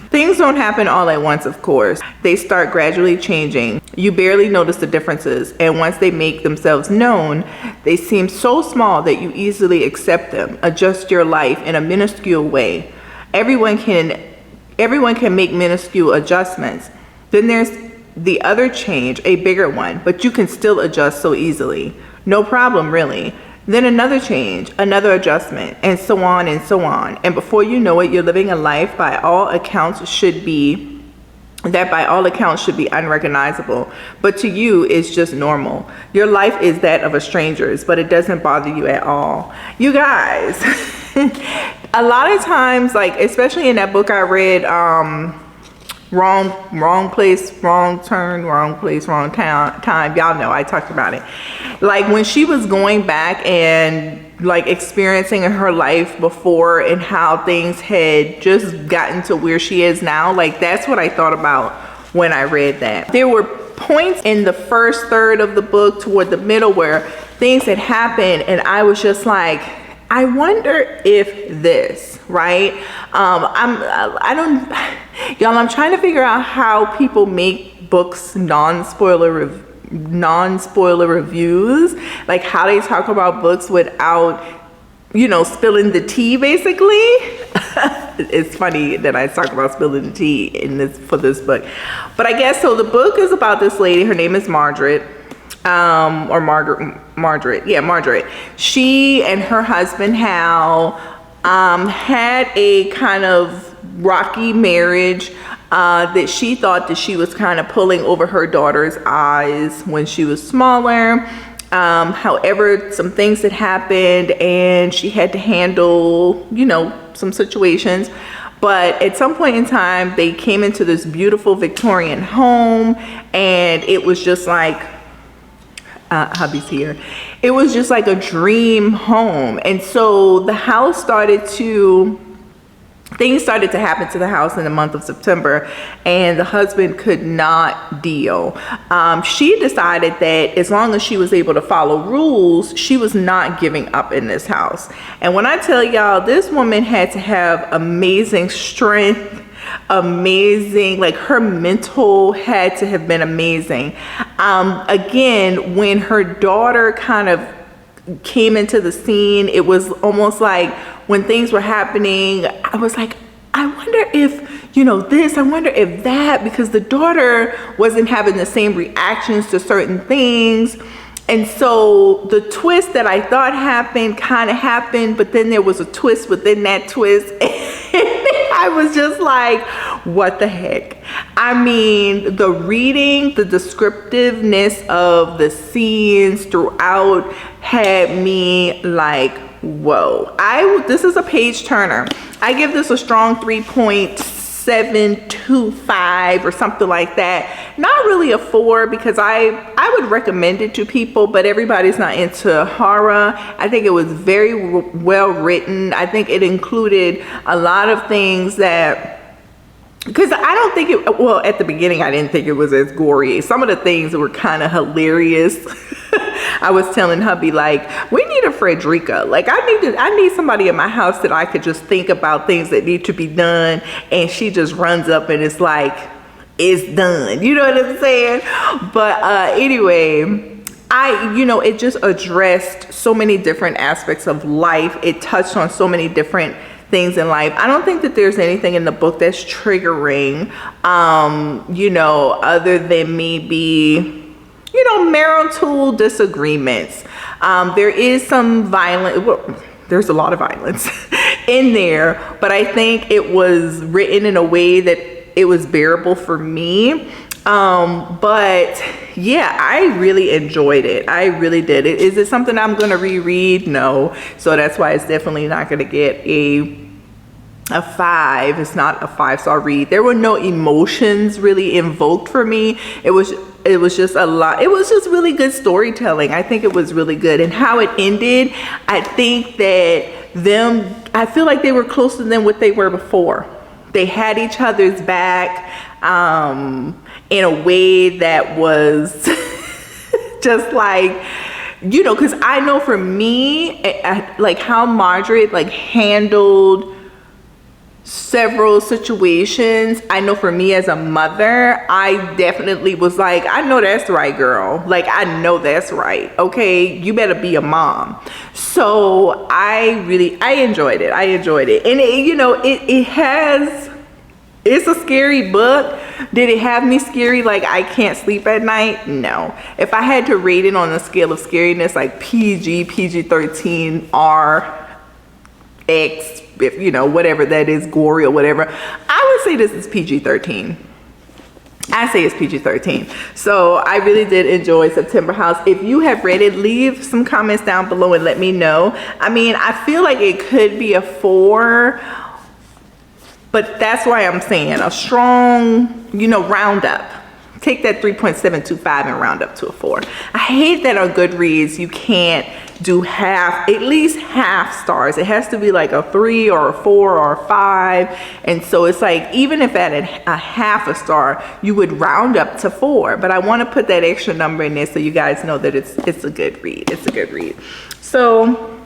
things don't happen all at once, of course. They start gradually changing. You barely notice the differences, and once they make themselves known, they seem so small that you easily accept them, adjust your life in a minuscule way. Everyone can make minuscule adjustments. Then there's the other change, a bigger one, but you can still adjust so easily. No problem, really. Then another change, another adjustment, and so on and so on. And before you know it, you're living a life by all accounts should be unrecognizable, but to you it's just normal. Your life is that of a stranger's, but it doesn't bother you at all. You guys, a lot of times, like especially in that book I read, wrong place, wrong turn, wrong place, wrong time. Y'all know I talked about it. Like when she was going back and like experiencing her life before and how things had just gotten to where she is now, like that's what I thought about when I read that. There were points in the first third of the book toward the middle where things had happened and I was just like, I wonder if this, right? I'm trying to figure out how people make books non-spoiler reviews, like how they talk about books without, you know, spilling the tea, basically. It's funny that I talk about spilling the tea for this book, but I guess so. The book is about this lady. Her name is Margaret. Margaret. She and her husband Hal had a kind of rocky marriage that she thought that she was kind of pulling over her daughter's eyes when she was smaller. However, some things had happened and she had to handle, you know, some situations. But at some point in time, they came into this beautiful Victorian home and it was just like, hubby's here. It was just like a dream home. And so the house started to things started to happen to the house in the month of September, and the husband could not deal. She decided that as long as she was able to follow rules, she was not giving up in this house. And when I tell y'all, this woman had to have amazing strength, amazing, like her mental had to have been amazing. Again, when her daughter kind of came into the scene, it was almost like when things were happening, I was like, I wonder if, this, I wonder if that, because the daughter wasn't having the same reactions to certain things. And so the twist that I thought happened kind of happened, but then there was a twist within that twist. I was just like, what the heck? I mean, the reading, the descriptiveness of the scenes throughout had me like, whoa. This is a page turner. I give this a strong 3.725 or something like that. Not really a 4, because I would recommend it to people, but everybody's not into horror. I think it was very well written. I think it included a lot of things that, because I don't think it, well, at the beginning I didn't think it was as gory. Some of the things were kind of hilarious. I was telling hubby, like, we need a Frederica. Like, I need somebody in my house that I could just think about things that need to be done, and she just runs up and it's like, it's done. You know what I'm saying? But anyway, it just addressed so many different aspects of life. It touched on so many different things in life. I don't think that there's anything in the book that's triggering, other than maybe, marital disagreements. There is some violence. Well, there's a lot of violence in there, but I think it was written in a way that it was bearable for me. But yeah, I really enjoyed it. I really did. Is it something I'm going to reread? No. So that's why it's definitely not going to get a 5. It's not a 5-star read. There were no emotions really invoked for me. It was just a lot. It was just really good storytelling. I think it was really good. And how it ended, I think that I feel like they were closer than what they were before. They had each other's back in a way that was just like, because I know for me, like how Margaret handled several situations. I know for me as a mother, I definitely was like, I know that's right, girl. Like, I know that's right. Okay, you better be a mom. So I enjoyed it. And it's a scary book. Did it have me scary? Like, I can't sleep at night? No. If I had to rate it on a scale of scariness, like PG-13, R, X, if whatever that is, gory or whatever, I would say this is PG-13. I say it's PG-13. So I really did enjoy September House. If you have read it, leave some comments down below and let me know. I mean, I feel like it could be a 4, but that's why I'm saying a strong, round up. Take that 3.725 and round up to a 4. I hate that on Goodreads you can't do at least half stars. It has to be like a 3 or a 4 or a 5. And so it's like, even if at a half a star, you would round up to 4. But I want to put that extra number in there so you guys know that it's a good read. It's a good read. So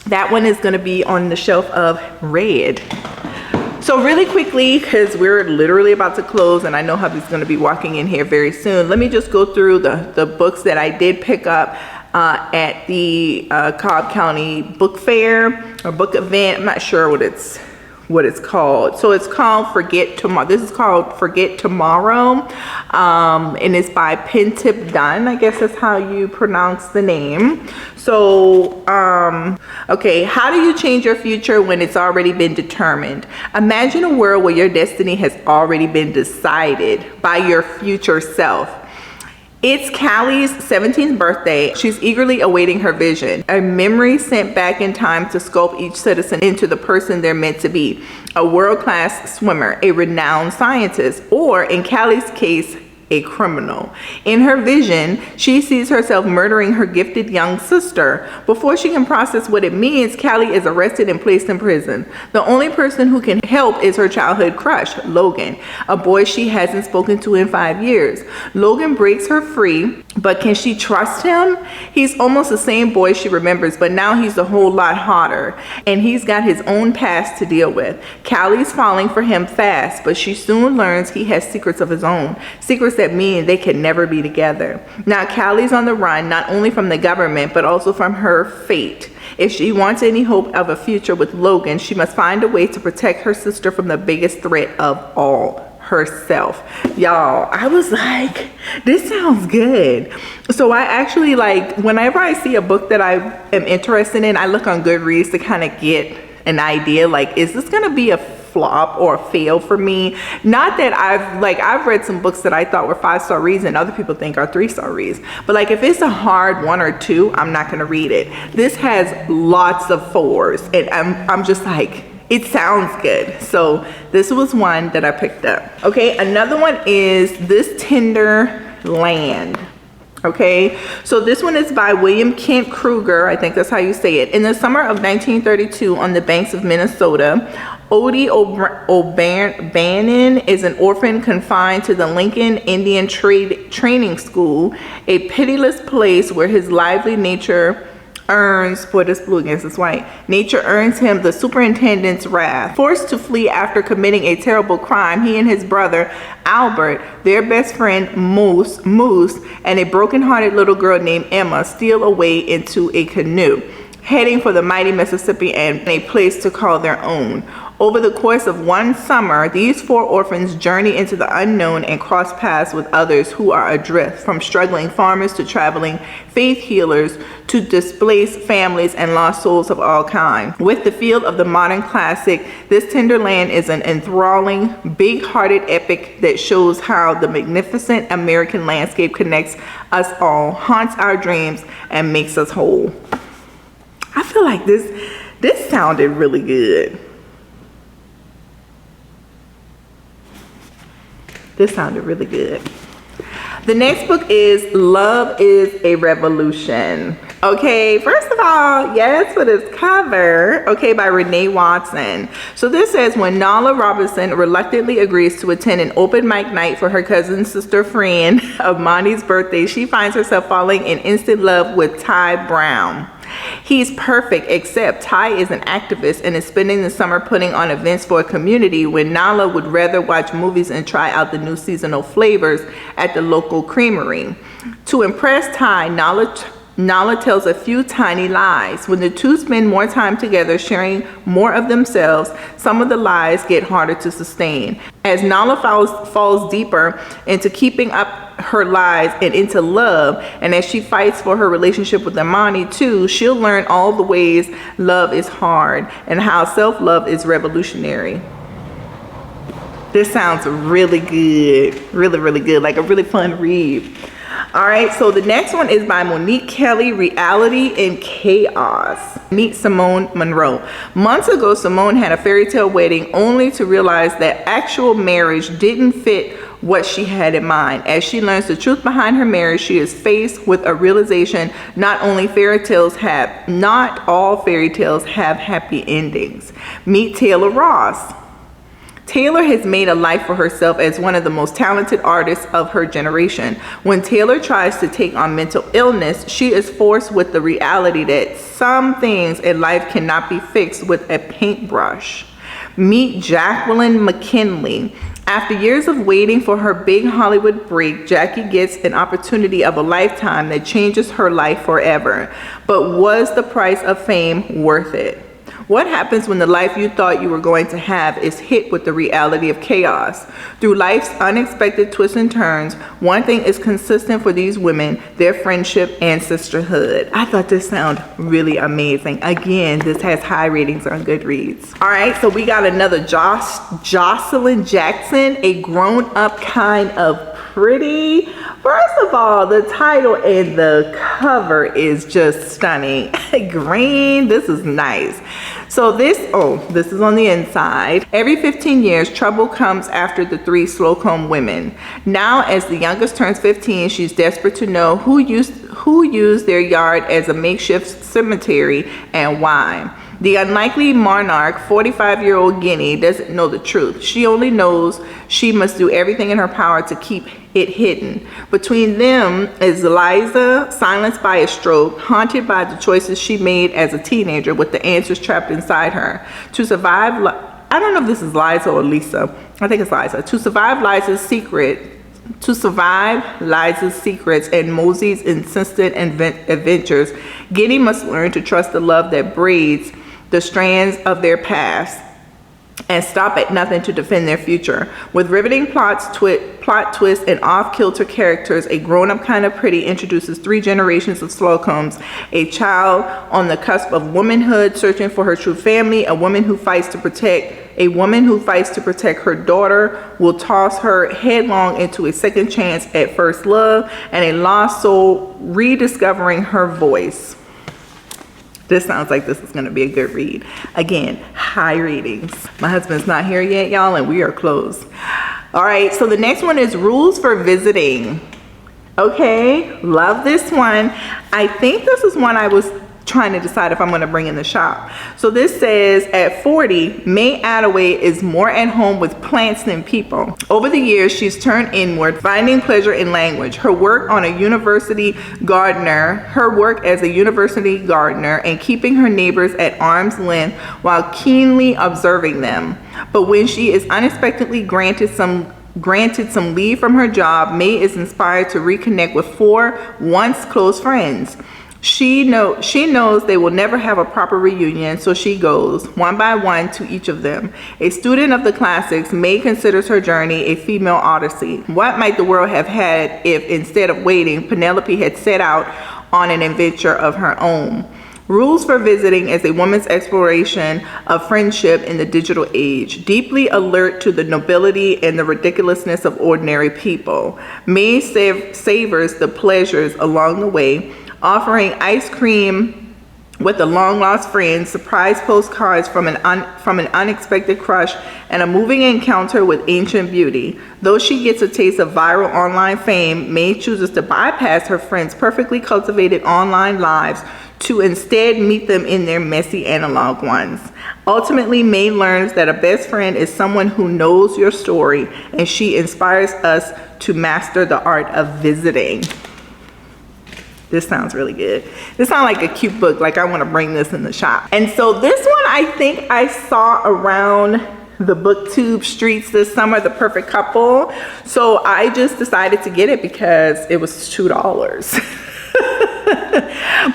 that one is going to be on the shelf of read. So really quickly, because we're literally about to close and I know hubby's going to be walking in here very soon, let me just go through the books that I did pick up at the Cobb County Book Fair or book event. I'm not sure what it's called. So it's called Forget Tomorrow. This is called Forget Tomorrow, and it's by Pentip Dunn. I guess that's how you pronounce the name. So okay, how do you change your future when it's already been determined? Imagine a world where your destiny has already been decided by your future self. It's Callie's 17th birthday. She's eagerly awaiting her vision, a memory sent back in time to sculpt each citizen into the person they're meant to be. A world-class swimmer, a renowned scientist, or in Callie's case, a criminal. In her vision, she sees herself murdering her gifted young sister. Before she can process what it means, Callie is arrested and placed in prison. The only person who can help is her childhood crush, Logan, a boy she hasn't spoken to in 5 years. Logan breaks her free, but can she trust him? He's almost the same boy she remembers, but now he's a whole lot hotter, and he's got his own past to deal with. Callie's falling for him fast, but she soon learns he has secrets of his own, secrets that mean they can never be together. Now Callie's on the run, not only from the government, but also from her fate. If she wants any hope of a future with Logan, she must find a way to protect her sister from the biggest threat of all, herself. Y'all, I was like, this sounds good. So I actually, like, whenever I see a book that I am interested in, I look on Goodreads to kind of get an idea, like, is this gonna be a flop or a fail for me? Not that I've read some books that I thought were 5-star reads and other people think are 3-star reads, but like if it's a hard 1 or 2, I'm not gonna read it. This has lots of 4s, and I'm just like, it sounds good. So this was one that I picked up. Okay, another one is This Tender Land. Okay, so this one is by William Kent Kruger, I think that's how you say it. In the summer of 1932, on the banks of Minnesota, Odie O'Bannon is an orphan confined to the Lincoln Indian Training School, a pitiless place where his lively nature earns, boy, this blue against this white, nature earns him the superintendent's wrath. Forced to flee after committing a terrible crime, he and his brother Albert, their best friend Moose, and a broken-hearted little girl named Emma steal away into a canoe, heading for the mighty Mississippi and a place to call their own. Over the course of one summer, these 4 orphans journey into the unknown and cross paths with others who are adrift, from struggling farmers to traveling faith healers to displaced families and lost souls of all kinds. With the feel of the modern classic, This Tender Land is an enthralling, big-hearted epic that shows how the magnificent American landscape connects us all, haunts our dreams, and makes us whole. I feel like this sounded really good. This sounded really good. The next book is Love is a Revolution. Okay, first of all, yes, for this cover, okay, by Renee Watson. So this says, when Nala Robinson reluctantly agrees to attend an open mic night for her cousin sister friend of Monty's birthday, she finds herself falling in instant love with Ty Brown. He's perfect, except Ty is an activist and is spending the summer putting on events for a community when Nala would rather watch movies and try out the new seasonal flavors at the local creamery. To impress Ty, Nala tells a few tiny lies. When the two spend more time together sharing more of themselves, some of the lies get harder to sustain. As Nala falls deeper into keeping up her lies and into love, and as she fights for her relationship with Imani too, she'll learn all the ways love is hard and how self-love is revolutionary. This sounds really good, really good, like a really fun read. All right, so the next one is by Monique Kelly, Reality in Chaos. Meet Simone Monroe. Months ago, Simone had a fairy tale wedding only to realize that actual marriage didn't fit what she had in mind. As she learns the truth behind her marriage, she is faced with a realization not all fairy tales have happy endings. Meet Taylor Ross. Taylor has made a life for herself as one of the most talented artists of her generation. When Taylor tries to take on mental illness, she is forced with the reality that some things in life cannot be fixed with a paintbrush. Meet Jacqueline McKinley. After years of waiting for her big Hollywood break, Jackie gets an opportunity of a lifetime that changes her life forever. But was the price of fame worth it? What happens when the life you thought you were going to have is hit with the reality of chaos? Through life's unexpected twists and turns, one thing is consistent for these women: their friendship and sisterhood. I thought this sounded really amazing. Again, this has high ratings on Goodreads. All right, so we got another Jocelyn Jackson, A Grown-Up Kind of Pretty. First of all, the title and the cover is just stunning. Green, this is nice. So this is on the inside. Every 15 years, trouble comes after the 3 Slocum women. Now, as the youngest turns 15, she's desperate to know who used their yard as a makeshift cemetery and why. The unlikely monarch, 45-year-old Guinea, doesn't know the truth. She only knows she must do everything in her power to keep it hidden. Between them is Liza, silenced by a stroke, haunted by the choices she made as a teenager with the answers trapped inside her. To survive, I don't know if this is Liza or Lisa. I think it's Liza. To survive Liza's secrets and Mosey's insistent adventures, Guinea must learn to trust the love that braids the strands of their past and stop at nothing to defend their future. With riveting plot twists, and off-kilter characters, A Grown-Up Kind of Pretty introduces 3 generations of Slocums, a child on the cusp of womanhood searching for her true family, a woman who fights to protect her daughter, will toss her headlong into a second chance at first love, and a lost soul rediscovering her voice. This sounds like this is going to be a good read. Again, high ratings. My husband's not here yet, y'all, and we are close. All right, so the next one is Rules for Visiting. Okay, love this one. I think this is one I was trying to decide if I'm going to bring in the shop. So this says, at 40, May Attaway is more at home with plants than people. Over the years, she's turned inward, finding pleasure in language. Her work as a university gardener, and keeping her neighbors at arm's length while keenly observing them. But when she is unexpectedly granted some leave from her job, May is inspired to reconnect with 4 once close friends. She knows they will never have a proper reunion, so she goes, one by one, to each of them. A student of the classics, May considers her journey a female odyssey. What might the world have had if, instead of waiting, Penelope had set out on an adventure of her own? Rules for Visiting is a woman's exploration of friendship in the digital age, deeply alert to the nobility and the ridiculousness of ordinary people. May savors the pleasures along the way, offering ice cream with a long-lost friend, surprise postcards from an unexpected crush, and a moving encounter with ancient beauty. Though she gets a taste of viral online fame, May chooses to bypass her friends' perfectly cultivated online lives to instead meet them in their messy analog ones. Ultimately, May learns that a best friend is someone who knows your story, and she inspires us to master the art of visiting. This sounds really good. This sounds like a cute book. Like, I want to bring this in the shop. And so this one, I think I saw around the BookTube streets this summer, The Perfect Couple. So I just decided to get it because it was $2.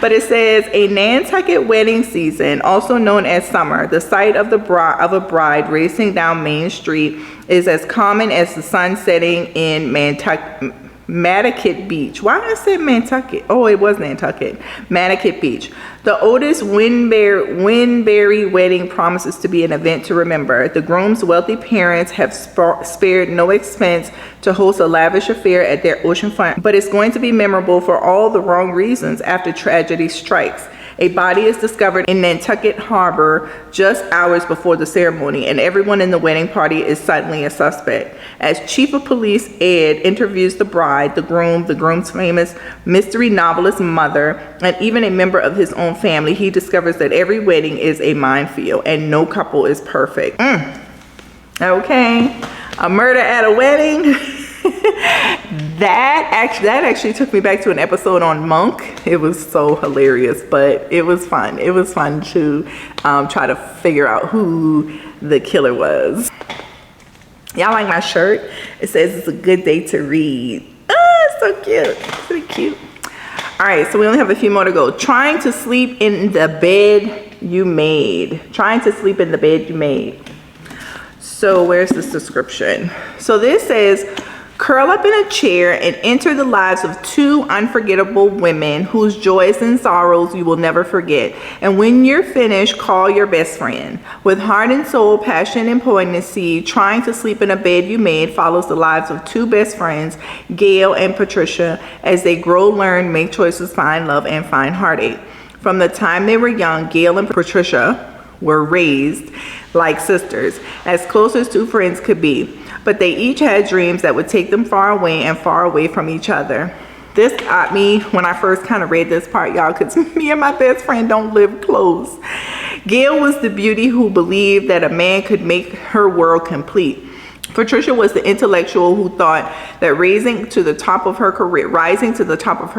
But it says, a Nantucket wedding season, also known as summer, the sight of a bride racing down Main Street is as common as the sun setting in Nantucket Beach. Why did I say Nantucket? Oh, it was Nantucket. Nantucket Beach. The Otis Winberry wedding promises to be an event to remember. The groom's wealthy parents have spared no expense to host a lavish affair at their oceanfront, but it's going to be memorable for all the wrong reasons after tragedy strikes. A body is discovered in Nantucket Harbor just hours before the ceremony, and everyone in the wedding party is suddenly a suspect. As Chief of Police Ed interviews the bride, the groom's famous mystery novelist mother, and even a member of his own family, he discovers that every wedding is a minefield and no couple is perfect. Okay, a murder at a wedding. That actually took me back to an episode on Monk. It was so hilarious, but it was fun. It was fun to try to figure out who the killer was. Y'all like my shirt? It says it's a good day to read. Oh, it's so cute. It's pretty cute. All right, so we only have a few more to go. Trying to sleep in the bed you made. Trying to sleep in the bed you made. So where's this description? So this says, curl up in a chair and enter the lives of 2 unforgettable women whose joys and sorrows you will never forget. And when you're finished, call your best friend. With heart and soul, passion and poignancy, Trying to Sleep in a Bed You Made follows the lives of 2 best friends, Gail and Patricia, as they grow, learn, make choices, find love, and find heartache. From the time they were young, Gail and Patricia were raised like sisters, as close as two friends could be. But they each had dreams that would take them far away and far away from each other. This got me when I first kind of read this part, y'all, because me and my best friend don't live close. Gail was the beauty who believed that a man could make her world complete. Patricia was the intellectual who thought that rising to the top of her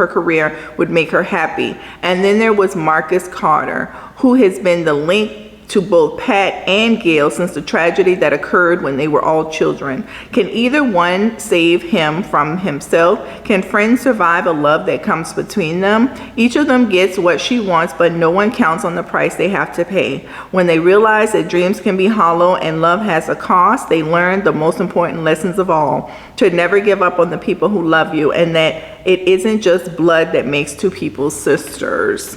career would make her happy. And then there was Marcus Carter, who has been the link to both Pat and Gail since the tragedy that occurred when they were all children. Can either one save him from himself? Can friends survive a love that comes between them? Each of them gets what she wants, but no one counts on the price they have to pay. When they realize that dreams can be hollow and love has a cost, they learn the most important lessons of all: to never give up on the people who love you, and that it isn't just blood that makes two people sisters.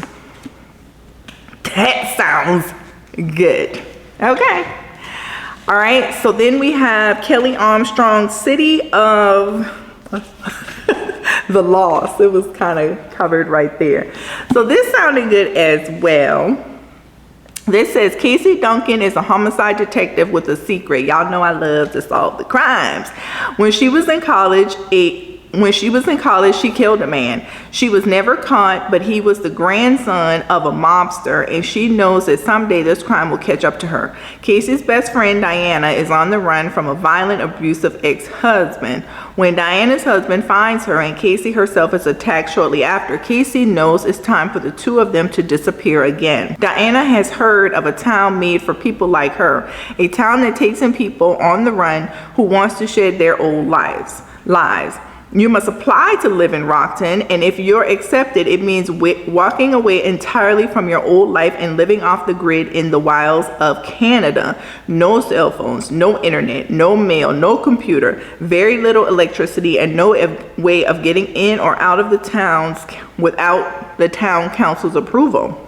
That sounds good. Okay. All right. So then we have Kelly Armstrong's City of the Lost. It was kind of covered right there. So this sounded good as well. This says Casey Duncan is a homicide detective with a secret. Y'all know I love to solve the crimes. When she was in college, she killed a man. She was never caught, but he was the grandson of a mobster, and she knows that someday this crime will catch up to her. Casey's best friend, Diana, is on the run from a violent, abusive ex-husband. When Diana's husband finds her and Casey herself is attacked shortly after, Casey knows it's time for the two of them to disappear again. Diana has heard of a town made for people like her, a town that takes in people on the run who wants to shed their old lives. You must apply to live in Rockton, and if you're accepted, it means walking away entirely from your old life and living off the grid in the wilds of Canada. No cell phones, no internet, no mail, no computer, very little electricity, and no way of getting in or out of the towns without the town council's approval.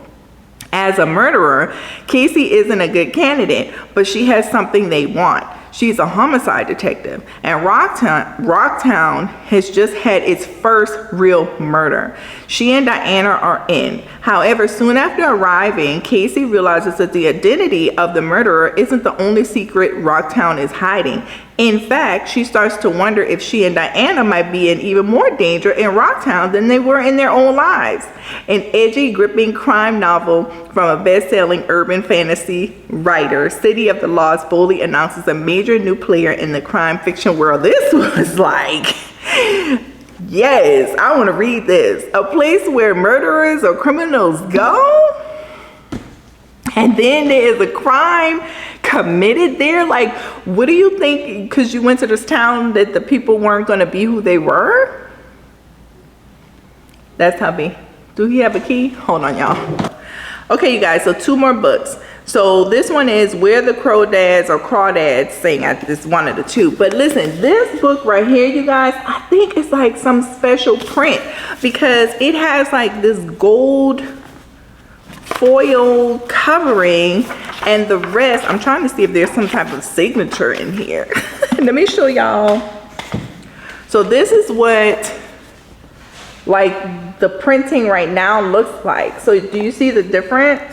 As a murderer, Casey isn't a good candidate, but she has something they want. She's a homicide detective, and Rocktown has just had its first real murder. She and Diana are in. However, soon after arriving, Casey realizes that the identity of the murderer isn't the only secret Rocktown is hiding. In fact, she starts to wonder if she and Diana might be in even more danger in Rocktown than they were in their own lives. An edgy, gripping crime novel from a best-selling urban fantasy writer, City of the Lost boldly announces a major new player in the crime fiction world. This was like, yes, I want to read this. A place where murderers or criminals go, and then there is a crime committed there. Like, what do you think? Because you went to this town that the people weren't going to be who they were? That's Hubby. Do he have a key? Hold on, y'all. Okay, you guys, so 2 more books. So this one is Where the Crawdads or Crawdads Sing. This one of the 2. But listen, this book right here, you guys, I think it's like some special print because it has like this gold foil covering, and the rest, I'm trying to see if there's some type of signature in here. Let me show y'all. So this is what like the printing right now looks like. So do you see the difference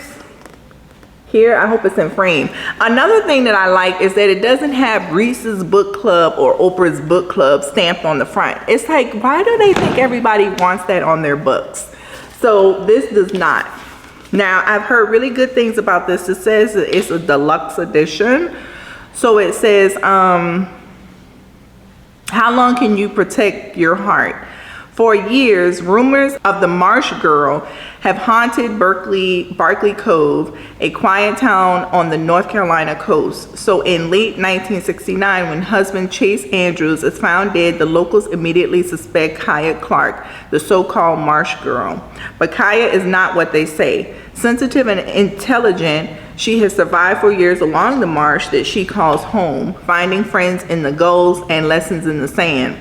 here? I hope it's in frame. Another thing that I like is that it doesn't have Reese's Book Club or Oprah's Book Club stamped on the front. It's like, why do they think everybody wants that on their books? So this does not. Now, I've heard really good things about this. It says it's a deluxe edition. So it says, how long can you protect your heart? For years, rumors of the Marsh Girl have haunted Barkley Cove, a quiet town on the North Carolina coast. So in late 1969, when husband Chase Andrews is found dead, the locals immediately suspect Kaya Clark, the so-called Marsh Girl. But Kaya is not what they say. Sensitive and intelligent, she has survived for years along the marsh that she calls home, finding friends in the gulls and lessons in the sand.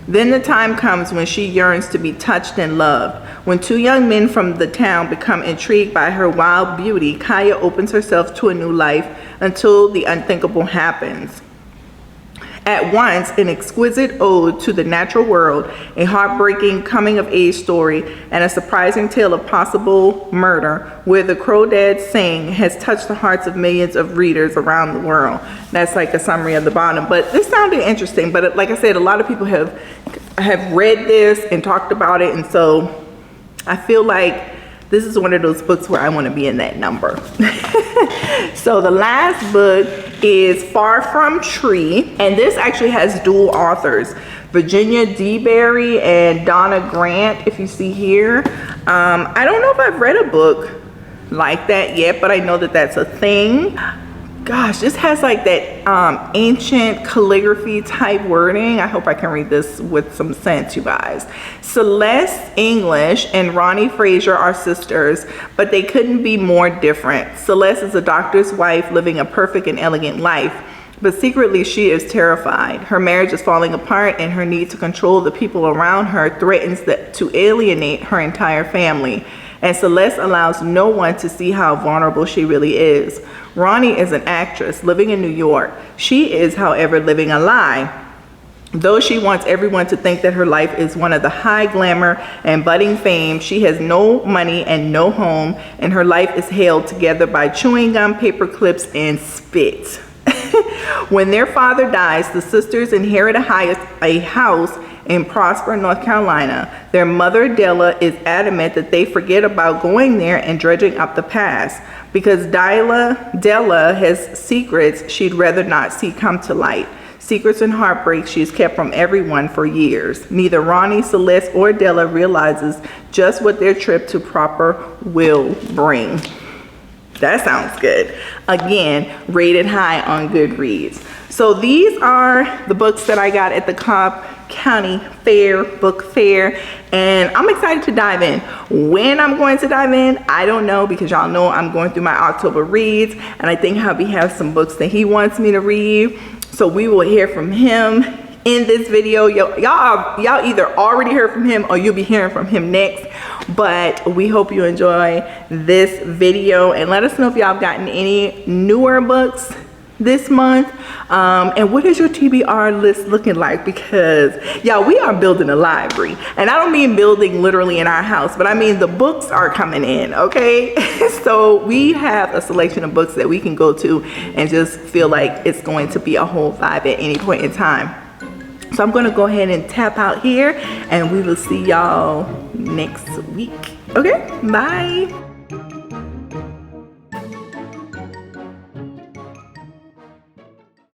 Then the time comes when she yearns to be touched and loved. When 2 young men from the town become intrigued by her wild beauty, Kaya opens herself to a new life until the unthinkable happens. At once, an exquisite ode to the natural world, a heartbreaking coming-of-age story, and a surprising tale of possible murder, where the Crawdads Sing has touched the hearts of millions of readers around the world. That's like a summary of the bottom. But this sounded interesting. But like I said, a lot of people have read this and talked about it, and so I feel like this is one of those books where I want to be in that number. So the last book is Far From Tree, and this actually has dual authors, Virginia D. Berry and Donna Grant, if you see here. I don't know if I've read a book like that yet, but I know that that's a thing. Gosh, this has like that ancient calligraphy type wording. I hope I can read this with some sense, you guys. Celeste English and Ronnie Fraser are sisters, but they couldn't be more different. Celeste is a doctor's wife living a perfect and elegant life, but secretly she is terrified. Her marriage is falling apart, and her need to control the people around her threatens to alienate her entire family. And Celeste allows no one to see how vulnerable she really is. Ronnie is an actress living in New York. She is, however, living a lie. Though she wants everyone to think that her life is one of the high glamour and budding fame, she has no money and no home, and her life is held together by chewing gum, paper clips, and spit. When their father dies, the sisters inherit a house in Prosper, North Carolina. Their mother, Della, is adamant that they forget about going there and dredging up the past, because Della has secrets she'd rather not see come to light. Secrets and heartbreaks she's kept from everyone for years. Neither Ronnie, Celeste, or Della realizes just what their trip to Proper will bring. That sounds good. Again, rated high on Goodreads. So these are the books that I got at the Cobb County Book Fair, and I'm excited to dive in. When I'm going to dive in, I don't know, because y'all know I'm going through my October reads, and I think Hubby has some books that he wants me to read, so we will hear from him in this video. Y'all either already heard from him or you'll be hearing from him next, but we hope you enjoy this video, and let us know if y'all have gotten any newer books this month, and what is your TBR list looking like? Because y'all, we are building a library, and I don't mean building literally in our house, but I mean the books are coming in, okay? So we have a selection of books that we can go to and just feel like it's going to be a whole vibe at any point in time. So I'm going to go ahead and tap out here, and we will see y'all next week. Okay, bye.